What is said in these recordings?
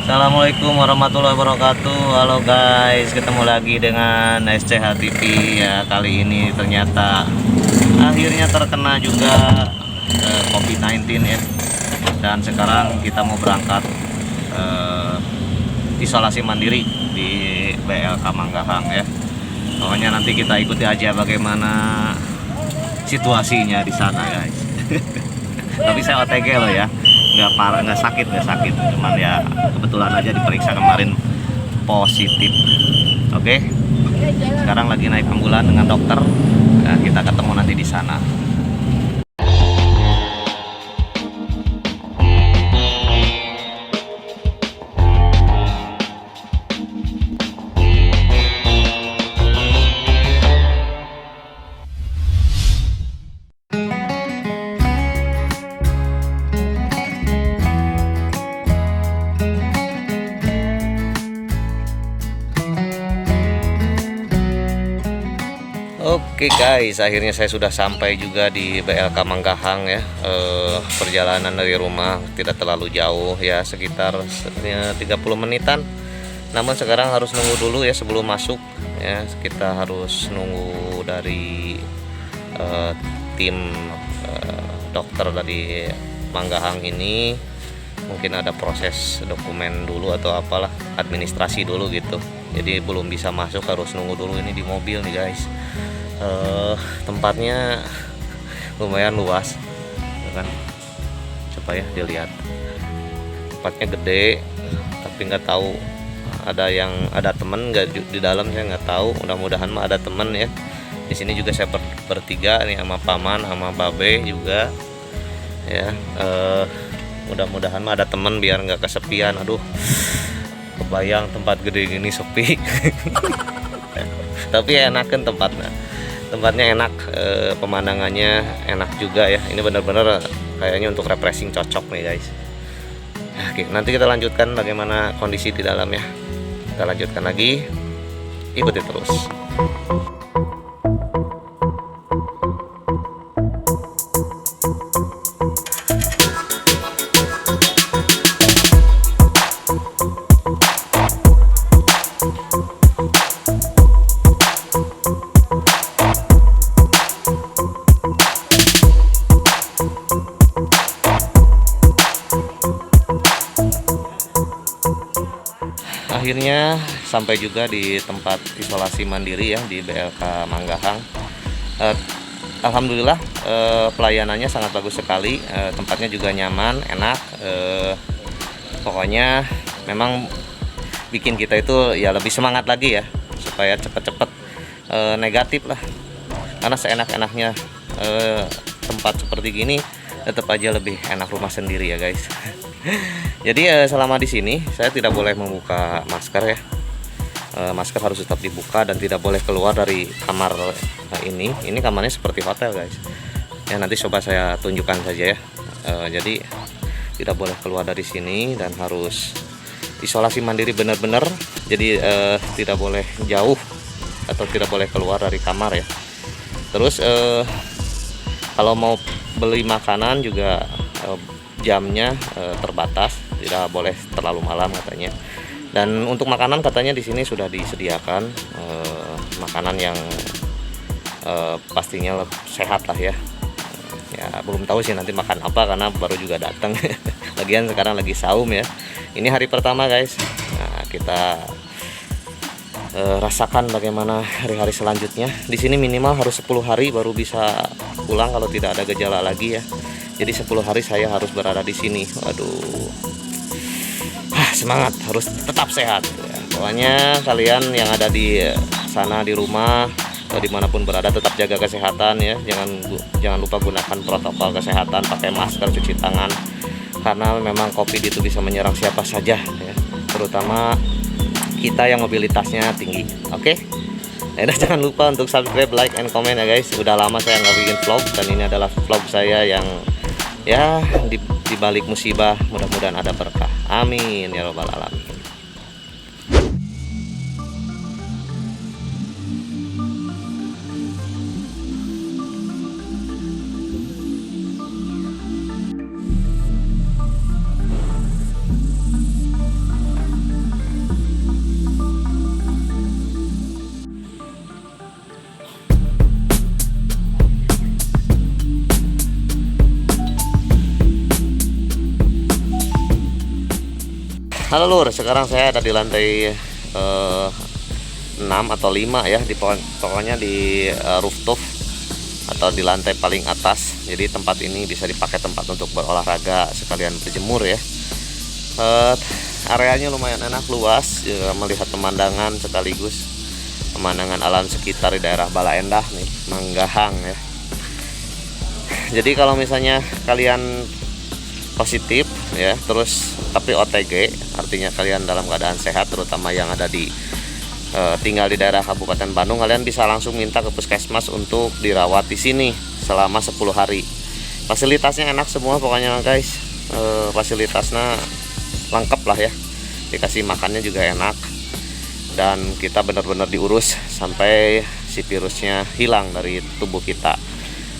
Assalamualaikum warahmatullahi wabarakatuh. Halo guys, ketemu lagi dengan SCH TV ya. Kali ini ternyata akhirnya terkena juga COVID-19 ya. Dan sekarang kita mau berangkat isolasi mandiri di BLK Manggahang ya. Pokoknya nanti kita ikuti aja bagaimana situasinya di sana guys. Tapi saya OTG loh ya, nggak parah, nggak sakit, cuman ya kebetulan aja diperiksa kemarin positif. Oke, sekarang lagi naik ambulan dengan dokter. Nah, kita ketemu nanti di sana. Oke guys, akhirnya saya sudah sampai juga di BLK Manggahang ya. Perjalanan dari rumah tidak terlalu jauh ya, sekitar 30 menitan. Namun sekarang harus nunggu dulu ya sebelum masuk ya. Kita harus nunggu dari tim dokter dari Manggahang ini. Mungkin ada proses dokumen dulu atau apalah, administrasi dulu gitu. Jadi belum bisa masuk, harus nunggu dulu. Ini di mobil nih guys. Tempatnya lumayan luas ya kan, coba ya dilihat, tempatnya gede, tapi nggak tahu ada temen nggak di dalam, saya nggak tahu. Mudah-mudahan mah ada temen ya. Di sini juga saya bertiga nih sama paman sama babe juga ya. Mudah-mudahan mah ada temen biar nggak kesepian. Aduh, kebayang tempat gede gini sepi. Tapi enakan tempatnya enak, pemandangannya enak juga ya. Ini benar-benar kayaknya untuk refreshing cocok nih guys. Oke, nanti kita lanjutkan bagaimana kondisi di dalam ya. Kita lanjutkan lagi, ikuti terus. Akhirnya sampai juga di tempat isolasi mandiri ya di BLK Manggahang. Alhamdulillah pelayanannya sangat bagus sekali, tempatnya juga nyaman, enak. Pokoknya memang bikin kita itu ya lebih semangat lagi ya, supaya cepet-cepet negatif lah. Karena seenak-enaknya tempat seperti gini, tetap aja lebih enak rumah sendiri ya guys. Jadi selama di sini saya tidak boleh membuka masker ya. Masker harus tetap dibuka dan tidak boleh keluar dari kamar ini. Ini kamarnya seperti hotel guys. Ya nanti coba saya tunjukkan saja ya. Jadi tidak boleh keluar dari sini dan harus isolasi mandiri benar-benar. Jadi tidak boleh jauh atau tidak boleh keluar dari kamar ya. Terus kalau mau beli makanan juga jamnya terbatas, tidak boleh terlalu malam katanya. Dan untuk makanan katanya di sini sudah disediakan makanan yang pastinya sehat lah ya. Ya belum tahu sih nanti makan apa karena baru juga datang. Lagian sekarang lagi saum ya. Ini hari pertama guys. Nah, kita rasakan bagaimana hari-hari selanjutnya. Di sini minimal harus 10 hari baru bisa pulang kalau tidak ada gejala lagi ya. Jadi 10 hari saya harus berada di sini. Waduh, semangat, harus tetap sehat ya. Pokoknya kalian yang ada di sana di rumah atau dimanapun berada tetap jaga kesehatan ya. Jangan lupa gunakan protokol kesehatan, pakai masker, cuci tangan. Karena memang COVID itu bisa menyerang siapa saja ya. Terutama kita yang mobilitasnya tinggi. Oke? Nah, jangan lupa untuk subscribe, like, and comment ya guys. Udah lama saya nggak bikin vlog dan ini adalah vlog saya yang ya di balik musibah, mudah-mudahan ada berkah. Amin ya robbal alamin. Halo Lur, sekarang saya ada di lantai 6 atau 5 ya, pokoknya di rooftop atau di lantai paling atas. Jadi tempat ini bisa dipakai tempat untuk berolahraga sekalian berjemur ya. Areanya lumayan enak, luas, melihat pemandangan sekaligus pemandangan alam sekitar di daerah Bala Endah nih, Manggahang ya. Jadi kalau misalnya kalian positif ya, terus tapi OTG, artinya kalian dalam keadaan sehat, terutama yang ada di tinggal di daerah Kabupaten Bandung, kalian bisa langsung minta ke puskesmas untuk dirawat di sini selama 10 hari. Fasilitasnya enak semua pokoknya guys, fasilitasnya lengkap lah ya, dikasih makannya juga enak, dan kita benar-benar diurus sampai si virusnya hilang dari tubuh kita.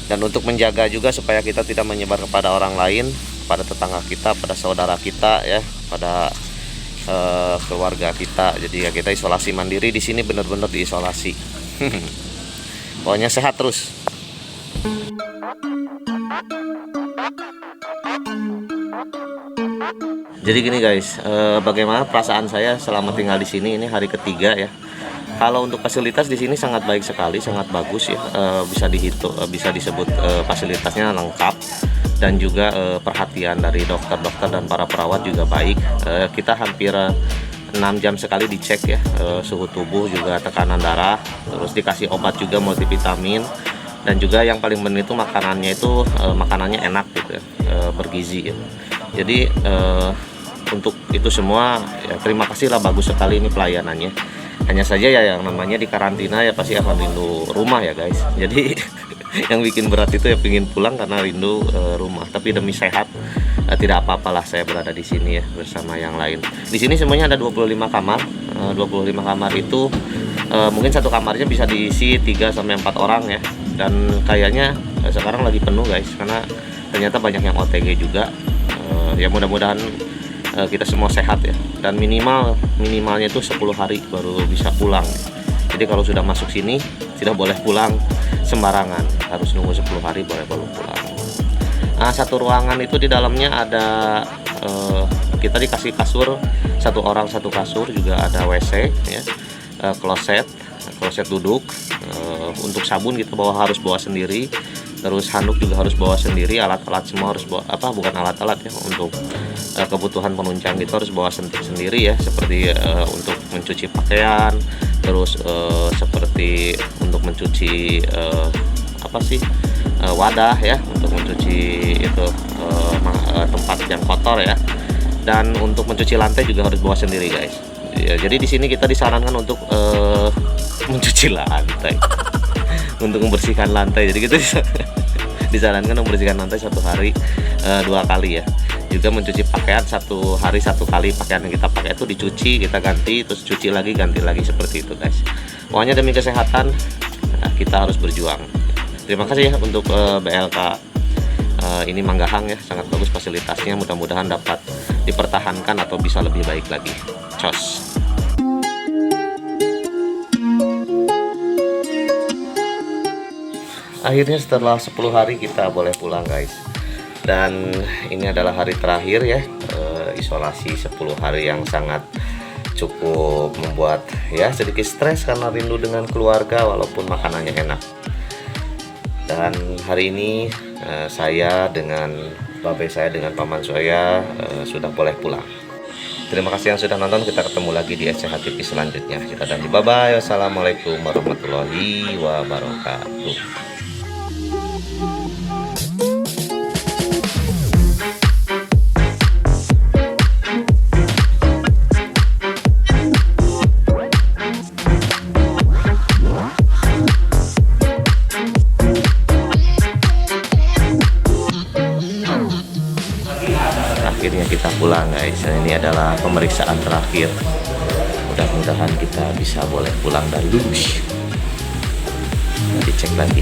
Dan untuk menjaga juga supaya kita tidak menyebar kepada orang lain, pada tetangga kita, pada saudara kita ya, pada keluarga kita. Jadi ya kita isolasi mandiri di sini, benar-benar diisolasi. Pokoknya sehat terus. Jadi gini guys, bagaimana perasaan saya selama tinggal di sini, ini hari ketiga ya. Kalau untuk fasilitas di sini sangat baik sekali, sangat bagus ya. Bisa dihitung, bisa disebut fasilitasnya lengkap, dan juga perhatian dari dokter-dokter dan para perawat juga baik. Kita hampir 6 jam sekali dicek ya, suhu tubuh, juga tekanan darah, terus dikasih obat juga multivitamin, dan juga yang paling penting itu makanannya enak gitu ya, bergizi ya. Jadi untuk itu semua ya, terima kasih lah, bagus sekali ini pelayanannya. Hanya saja ya yang namanya di karantina ya pasti akan rindu rumah ya guys. Jadi yang bikin berat itu ya pingin pulang karena rindu rumah. Tapi demi sehat, tidak apa-apalah saya berada di sini ya bersama yang lain. Di sini semuanya ada 25 kamar. 25 kamar itu mungkin satu kamarnya bisa diisi 3-4 orang ya. Dan kayaknya sekarang lagi penuh guys, karena ternyata banyak yang OTG juga. Ya mudah-mudahan kita semua sehat ya, dan minimalnya itu 10 hari baru bisa pulang. Jadi kalau sudah masuk sini tidak boleh pulang sembarangan, harus nunggu 10 hari baru pulang. Nah, satu ruangan itu di dalamnya ada kita dikasih kasur, satu orang satu kasur, juga ada WC ya, kloset duduk. Untuk sabun kita harus bawa sendiri, terus handuk juga harus bawa sendiri, alat-alat semua harus bawa, bukan alat-alat ya, untuk kebutuhan penunjang itu harus bawa sendiri ya, seperti untuk mencuci pakaian, terus seperti untuk mencuci wadah ya, untuk mencuci itu tempat yang kotor ya, dan untuk mencuci lantai juga harus bawa sendiri guys ya. Jadi di sini kita disarankan untuk mencuci lantai untuk membersihkan lantai. Jadi kita disarankan membersihkan lantai 1 hari 2 kali ya. Juga mencuci pakaian 1 hari 1 kali. Pakaian yang kita pakai itu dicuci, kita ganti, terus cuci lagi, ganti lagi, seperti itu guys. Pokoknya demi kesehatan kita harus berjuang. Terima kasih ya untuk BLK ini Manggahang ya, sangat bagus fasilitasnya. Mudah-mudahan dapat dipertahankan atau bisa lebih baik lagi. Cos. Akhirnya setelah 10 hari kita boleh pulang guys. Dan ini adalah hari terakhir ya, isolasi 10 hari yang sangat cukup membuat ya sedikit stres karena rindu dengan keluarga walaupun makanannya enak. Dan hari ini saya dengan babe saya, dengan paman saya sudah boleh pulang. Terima kasih yang sudah nonton. Kita ketemu lagi di SCH TV selanjutnya. Kita dan bye bye. Wassalamualaikum warahmatullahi wabarakatuh. Akhirnya kita pulang guys. Ini adalah pemeriksaan terakhir. Mudah-mudahan kita bisa boleh pulang dan lulus. Dicek lagi.